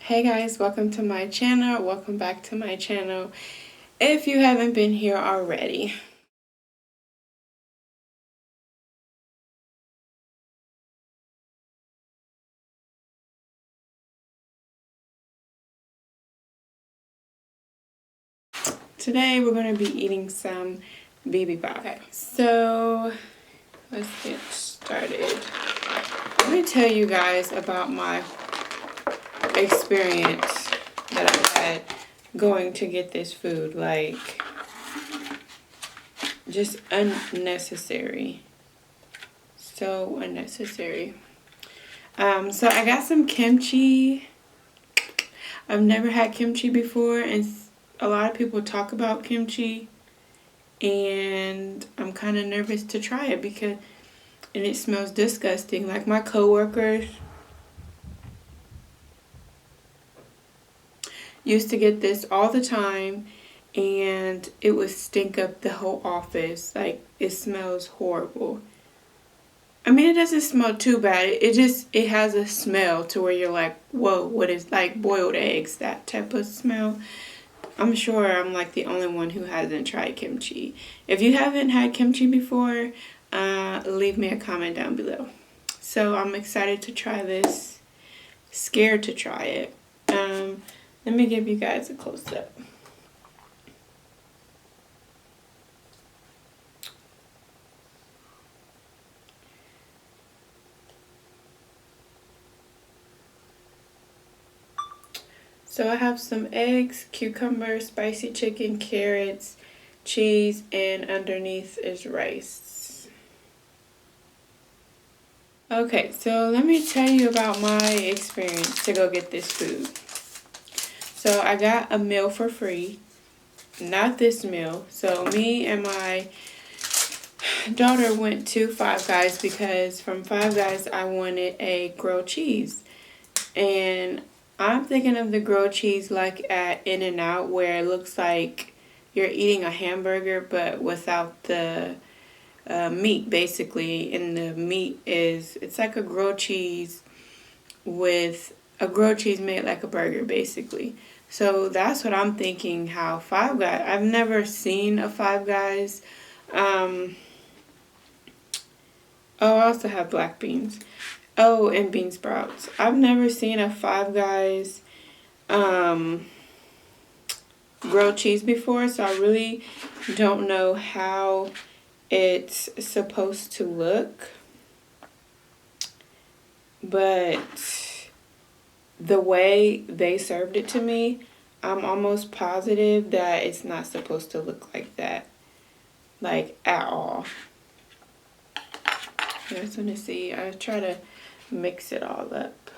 Hey guys, welcome to my channel. Welcome back to my channel if you haven't been here already. Today we're going to be eating some Bibibop. Okay, so let's get started. Let me tell you guys about my experience that I had going to get this food. Like, just unnecessary. So unnecessary. So I got some kimchi. I've never had kimchi before, and a lot of people talk about kimchi, and I'm kind of nervous to try it because it smells disgusting. Like, my coworkers used to get this all the time, and it would stink up the whole office. Like, it smells horrible. I mean, it doesn't smell too bad. It has a smell to where you're like, whoa, what is, like boiled eggs, that type of smell. I'm sure I'm like the only one who hasn't tried kimchi. If you haven't had kimchi before, leave me a comment down below. So I'm excited to try this. Scared to try it. Let me give you guys a close-up. So I have some eggs, cucumber, spicy chicken, carrots, cheese, and underneath is rice. Okay, so let me tell you about my experience to go get this food. So I got a meal for free, not this meal. So me and my daughter went to Five Guys because from Five Guys I wanted a grilled cheese. And I'm thinking of the grilled cheese like at In-N-Out, where it looks like you're eating a hamburger but without the meat, basically. And the meat it's like a grilled cheese with a grilled cheese made like a burger, basically. So that's what I'm thinking. How Five Guys, I've never seen a Five Guys. Oh, I also have black beans. Oh, and bean sprouts. I've never seen a Five Guys grilled cheese before, so I really don't know how it's supposed to look. But the way they served it to me, I'm almost positive that it's not supposed to look like that. Like, at all. I just want to see. I try to mix it all up.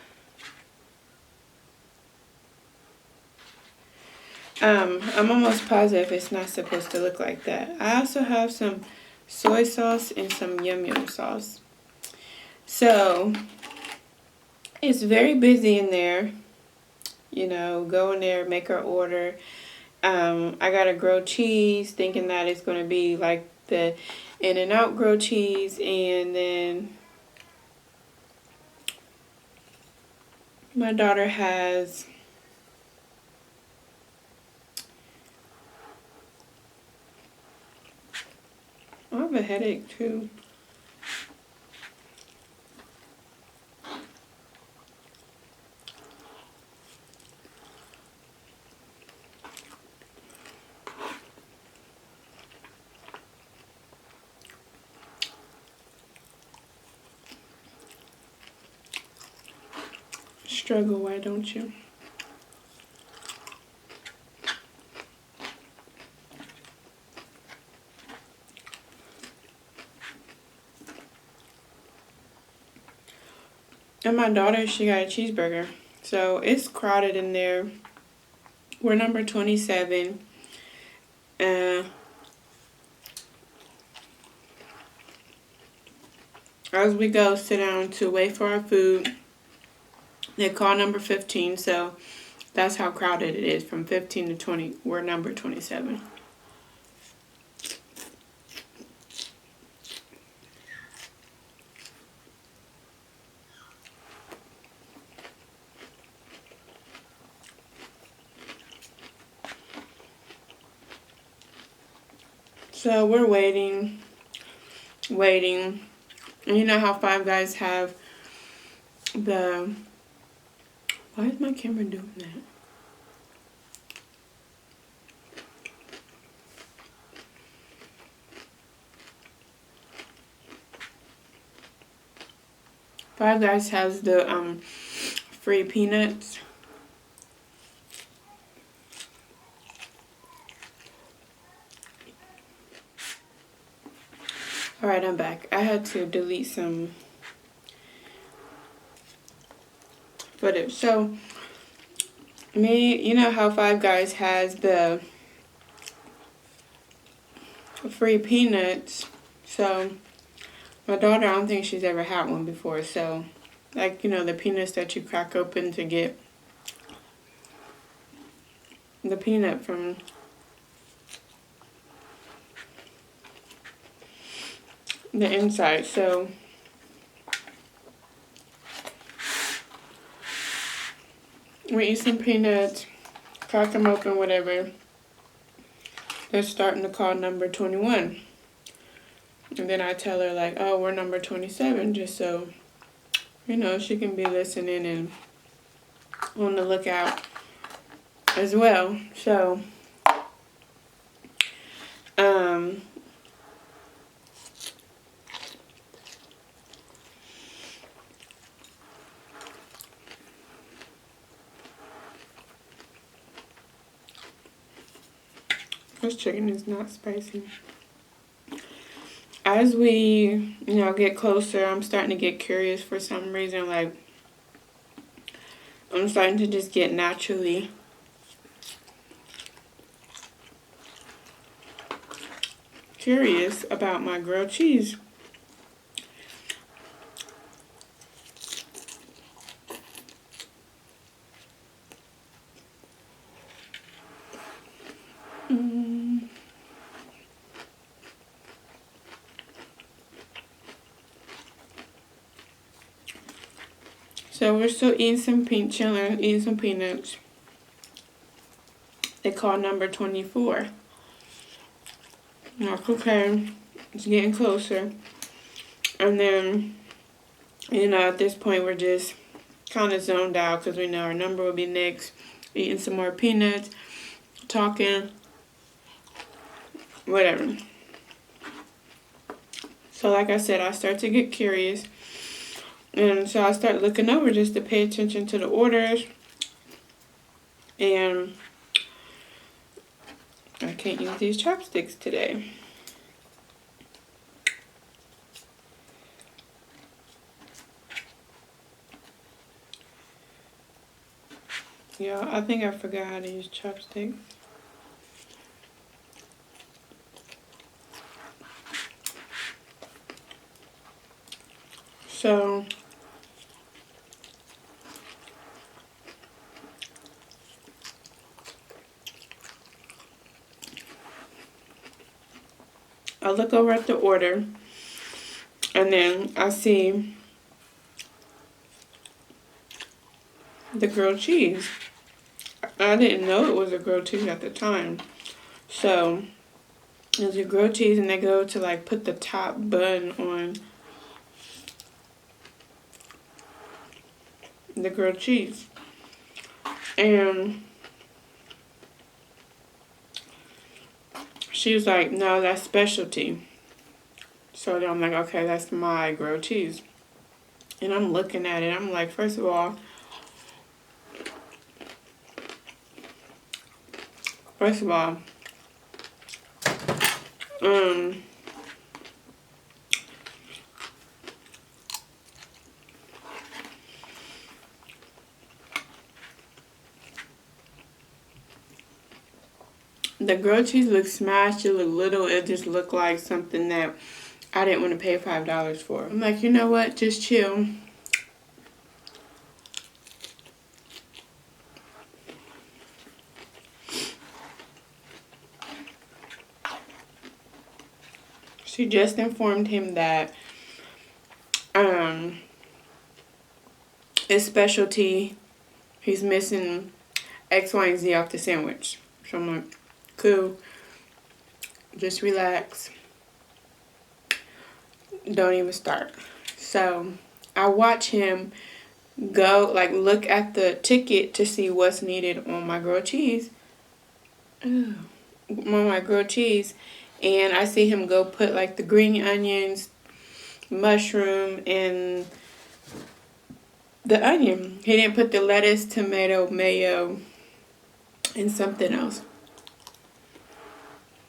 I'm almost positive it's not supposed to look like that. I also have some soy sauce and some yum yum sauce. So, it's very busy in there. You know, go in there, make our order. I got a grilled cheese, thinking that it's going to be like the In-N-Out grilled cheese. And then my daughter has I have a headache too. Struggle, why don't you? And my daughter, she got a cheeseburger. So it's crowded in there. We're number 27. As we go sit down to wait for our food, they call number 15. So that's how crowded it is. From 15 to 20, we're number 27. So we're waiting. And you know how Five Guys have the... Why is my camera doing that? Five Guys has the free peanuts. Alright, I'm back. I had to delete some footage. So, you know how Five Guys has the free peanuts. So, my daughter, I don't think she's ever had one before. So, like, you know, the peanuts that you crack open to get the peanut from the inside. So, we eat some peanuts, crack them open, whatever. They're starting to call number 21. And then I tell her, like, oh, we're number 27, just so, you know, she can be listening and on the lookout as well. So, this chicken is not spicy. As we, you know, get closer, I'm starting to get curious for some reason. Like, I'm starting to just get naturally curious about my grilled cheese. So we're still eating some chilling, eating some peanuts. They call number 24. That's okay. It's getting closer. And then, you know, at this point we're just kind of zoned out because we know our number will be next. Eating some more peanuts, talking, whatever. So like I said, I start to get curious. And so I start looking over just to pay attention to the orders. And I can't use these chopsticks today. Yeah, I think I forgot how to use chopsticks. So I look over at the order, and then I see the grilled cheese. I didn't know it was a grilled cheese at the time. So there's a grilled cheese, and they go to like put the top bun on the grilled cheese. And she was like, no, that's specialty. So then I'm like, okay, that's my grilled cheese. And I'm looking at it. I'm like, first of all, the grilled cheese looked smashed. It looked little. It just looked like something that I didn't want to pay $5 for. I'm like, you know what? Just chill. She just informed him that his specialty, he's missing X, Y, and Z off the sandwich. So I'm like, cool. Just relax. Don't even start. So I watch him go, like, look at the ticket to see what's needed on my grilled cheese. On my grilled cheese. And I see him go put, like, the green onions, mushroom, and the onion. He didn't put the lettuce, tomato, mayo, and something else.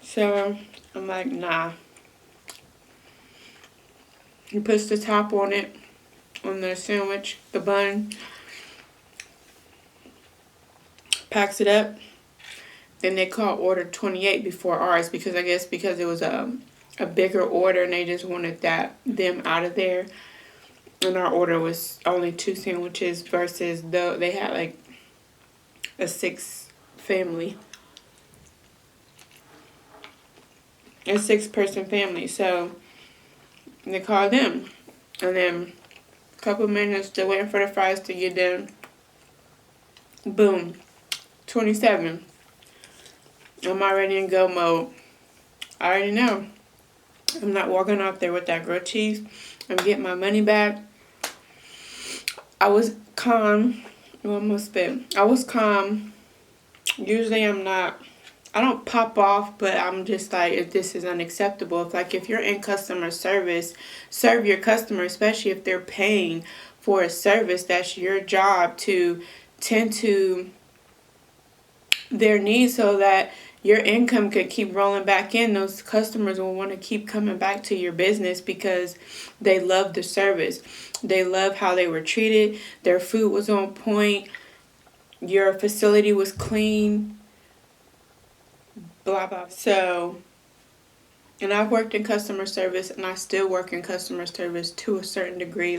So I'm like, nah. He puts the top on it, on the sandwich, the bun, packs it up. Then they call order 28 before ours, because I guess because it was a bigger order and they just wanted them out of there. And our order was only 2 sandwiches versus they had like a 6-person family. So they called them. And then a couple minutes, they're waiting for the fries to get done. Boom. 27. I'm already in go mode. I already know. I'm not walking out there with that grilled cheese. I'm getting my money back. I was calm. Oh, I'm gonna spit. I was calm. Usually I'm not. I don't pop off, but I'm just like, if this is unacceptable. If you're in customer service, serve your customer, especially if they're paying for a service. That's your job to tend to their needs so that your income could keep rolling back in. Those customers will want to keep coming back to your business because they love the service. They love how they were treated. Their food was on point. Your facility was clean. Blah, blah. So, and I've worked in customer service, and I still work in customer service to a certain degree.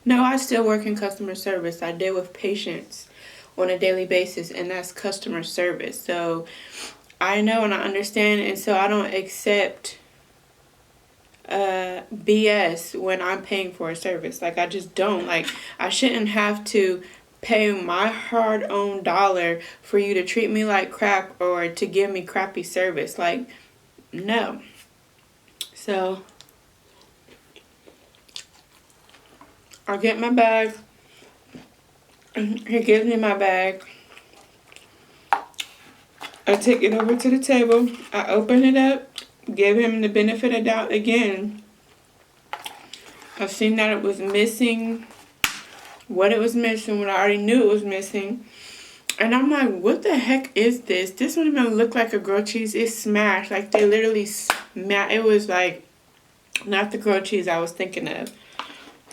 No, I still work in customer service. I deal with patients on a daily basis, and that's customer service. So I know and I understand, and so I don't accept BS when I'm paying for a service. I just don't. I shouldn't have to pay my hard-earned dollar for you to treat me like crap or to give me crappy service. No. So I get my bag. He gives me my bag. I take it over to the table. I open it up. Give him the benefit of doubt again. I've seen that it was missing. What it was missing. What I already knew it was missing. And I'm like, what the heck is this? This don't even look like a grilled cheese. It's smashed. They literally smashed. It was not the grilled cheese I was thinking of.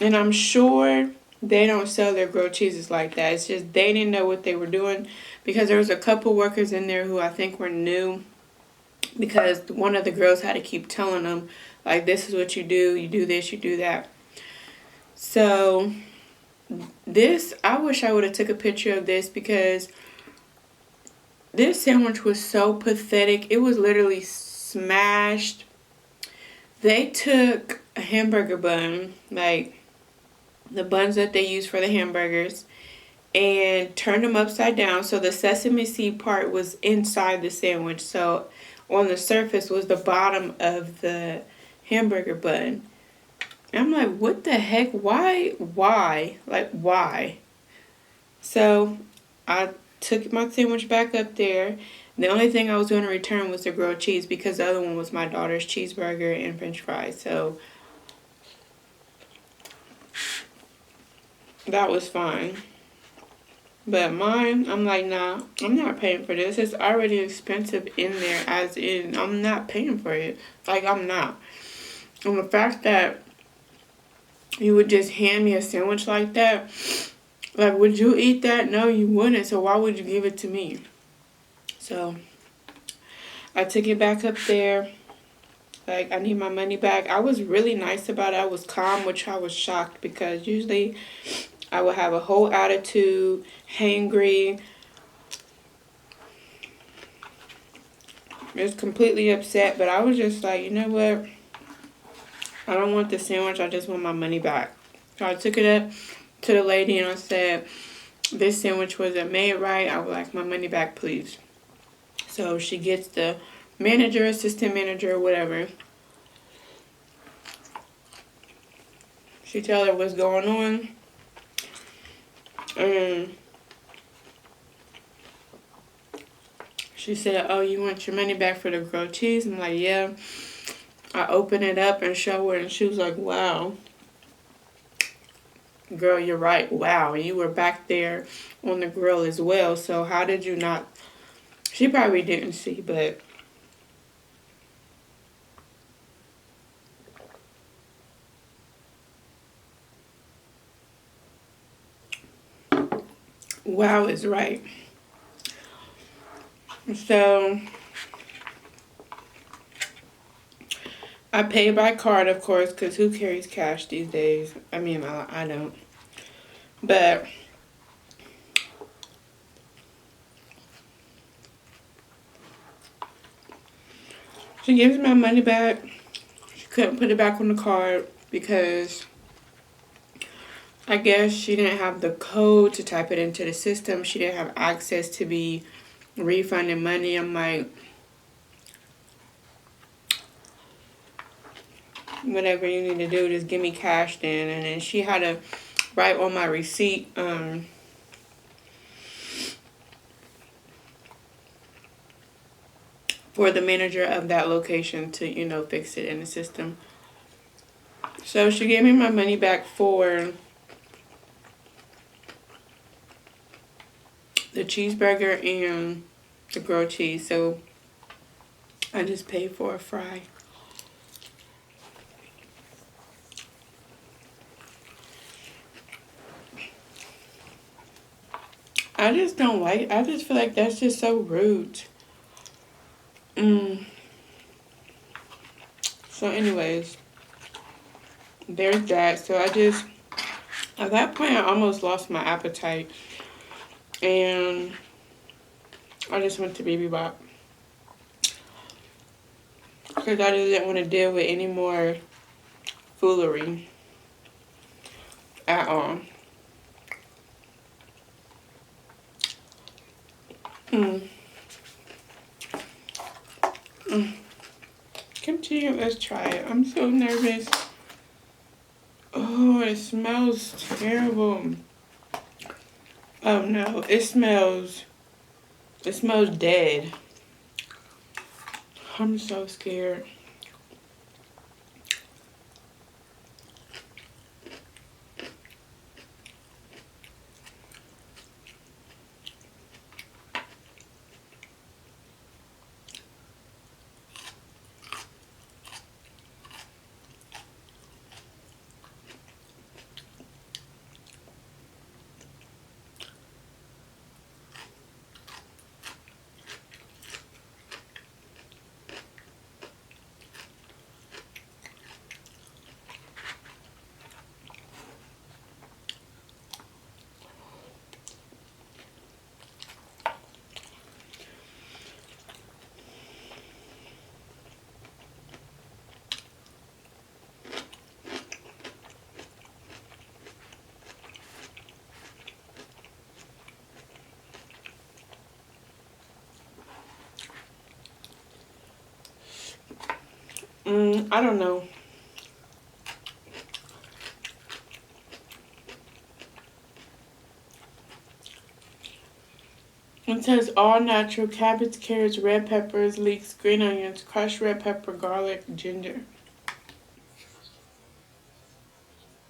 And I'm sure they don't sell their grilled cheeses like that. It's just they didn't know what they were doing, because there was a couple workers in there who I think were new, because one of the girls had to keep telling them, this is what you do this, you do that. So this, I wish I would have took a picture of this, because this sandwich was so pathetic. It was literally smashed. They took a hamburger bun, the buns that they use for the hamburgers, and turned them upside down, so the sesame seed part was inside the sandwich. So on the surface was the bottom of the hamburger bun. And I'm like, what the heck? Why? Why? So I took my sandwich back up there. The only thing I was going to return was the grilled cheese, because the other one was my daughter's cheeseburger and french fries. So that was fine. But mine, I'm like, nah, I'm not paying for this. It's already expensive in there as in. I'm not paying for it. I'm not. And the fact that you would just hand me a sandwich like that, would you eat that? No, you wouldn't. So why would you give it to me? So I took it back up there. I need my money back. I was really nice about it. I was calm, which I was shocked, because usually I would have a whole attitude, hangry, just completely upset. But I was just like, you know what? I don't want the sandwich. I just want my money back. So I took it up to the lady and I said, this sandwich wasn't made right. I would like my money back, please. So she gets the manager, assistant manager, whatever. She tell her what's going on. And she said, oh, you want your money back for the grilled cheese? I'm like, yeah. I opened it up and showed her, and she was like, wow. Girl, you're right. Wow, you were back there on the grill as well. So how did you not? She probably didn't see, but wow is right. So I pay by card, of course, because who carries cash these days? I mean, I don't. But she gives me my money back. She couldn't put it back on the card because I guess she didn't have the code to type it into the system. She didn't have access to be refunding money. I'm like, whatever you need to do, just give me cash then. And then she had to write on my receipt, for the manager of that location to, you know, fix it in the system. So she gave me my money back for the cheeseburger and the grilled cheese. So I just paid for a fry. I just don't like, I just feel like that's just so rude. So anyways, there's that. So at that point, I almost lost my appetite. And I just went to Bibibop. Because I just didn't want to deal with any more foolery at all. Kimchi, let's try it. I'm so nervous. Oh, it smells terrible. Oh no, it smells dead. I'm so scared. I don't know. It says all natural cabbage, carrots, red peppers, leeks, green onions, crushed red pepper, garlic, ginger.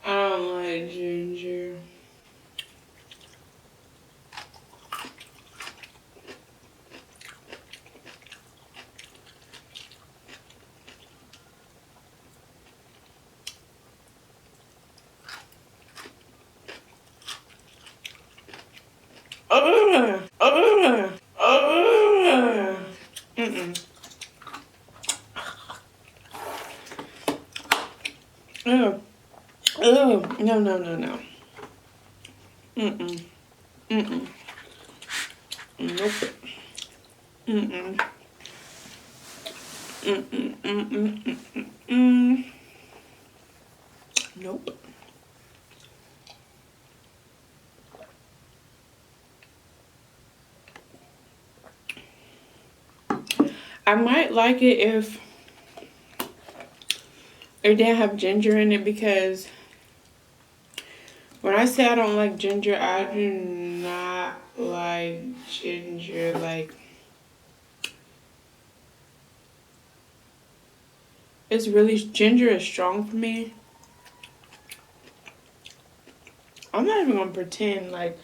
I don't like ginger. Mm-mm. Ugh. Ugh. No, no, no, no. Mm-mm. Mm-mm. Nope. Mm-mm. Mm-mm. Mm-mm. Mm-mm. Nope. I might like it if it didn't have ginger in it, because when I say I don't like ginger, I do not like ginger. Like, it's really, ginger is strong for me. I'm not even gonna pretend. Like,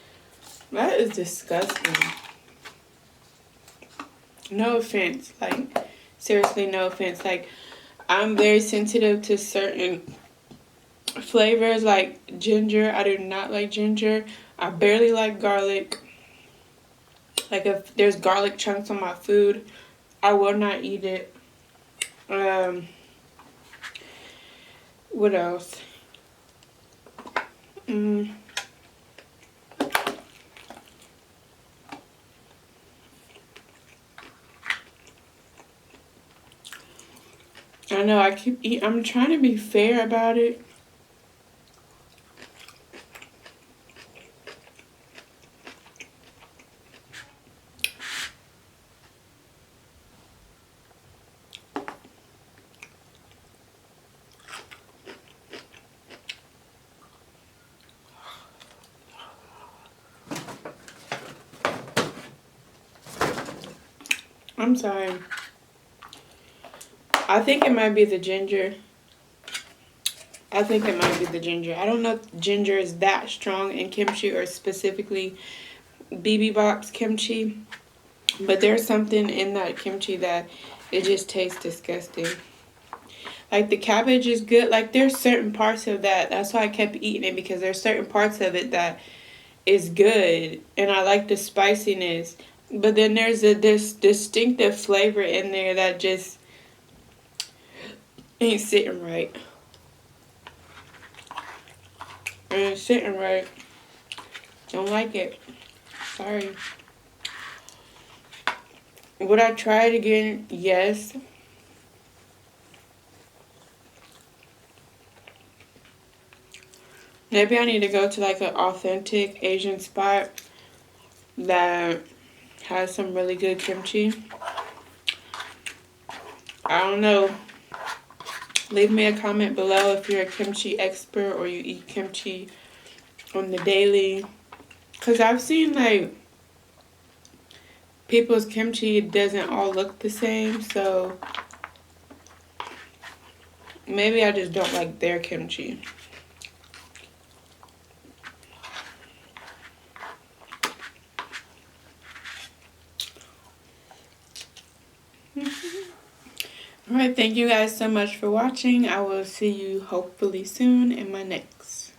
that is disgusting. No offense. Like, seriously, no offense. Like, I'm very sensitive to certain flavors, like ginger. I do not like ginger. I barely like garlic. Like, if there's garlic chunks on my food, I will not eat it. What else? I know I keep eating. I'm trying to be fair about it. I'm sorry. I think it might be the ginger. I think it might be the ginger. I don't know if ginger is that strong in kimchi, or specifically Bibibop's kimchi. But there's something in that kimchi that it just tastes disgusting. Like, the cabbage is good. Like, there's certain parts of that. That's why I kept eating it, because there's certain parts of it that is good. And I like the spiciness. But then there's this distinctive flavor in there that just ain't sitting right. Ain't sitting right. Don't like it. Sorry. Would I try it again? Yes. Maybe I need to go to like an authentic Asian spot that has some really good kimchi. I don't know. Leave me a comment below if you're a kimchi expert or you eat kimchi on the daily. Because I've seen like people's kimchi doesn't all look the same. So maybe I just don't like their kimchi. Alright, thank you guys so much for watching. I will see you hopefully soon in my next